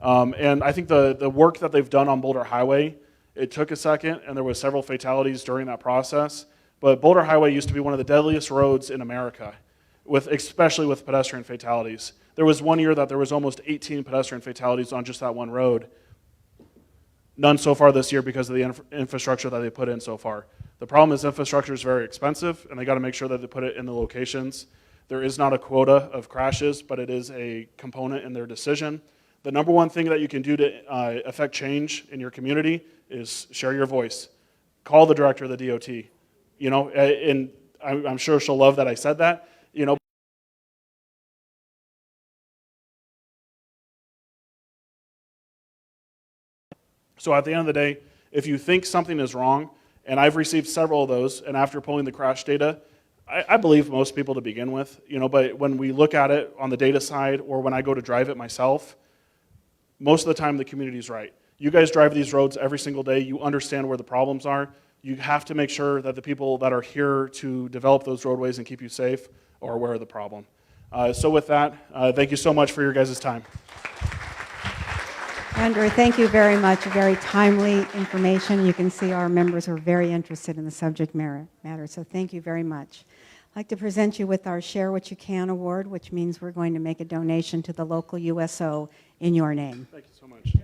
And I think the work that they've done on Boulder Highway, it took a second, and there was several fatalities during that process. But Boulder Highway used to be one of the deadliest roads in America, especially with pedestrian fatalities. There was one year that there was almost 18 pedestrian fatalities on just that one road. None so far this year because of the infrastructure that they put in so far. The problem is infrastructure is very expensive, and they got to make sure that they put it in the locations. There is not a quota of crashes, but it is a component in their decision. The number one thing that you can do to affect change in your community is share your voice. Call the director of the DOT. And I'm sure she'll love that I said that. So at the end of the day, if you think something is wrong, and I've received several of those, and after pulling the crash data, I believe most people to begin with, but when we look at it on the data side or when I go to drive it myself, most of the time the community's right. You guys drive these roads every single day. You understand where the problems are. You have to make sure that the people that are here to develop those roadways and keep you safe are aware of the problem. So with that, thank you so much for your guys' time. Andrew, thank you very much. Very timely information. You can see our members are very interested in the subject matter, so thank you very much. I'd like to present you with our Share What You Can award, which means we're going to make a donation to the local USO in your name. Thank you so much.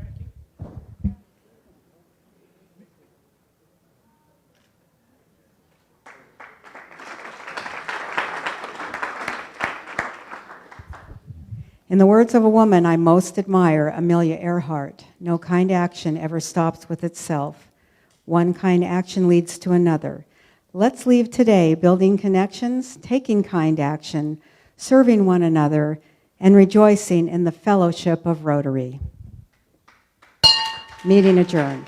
In the words of a woman I most admire, Amelia Earhart, no kind action ever stops with itself. One kind action leads to another. Let's leave today building connections, taking kind action, serving one another, and rejoicing in the fellowship of Rotary. Meeting adjourned.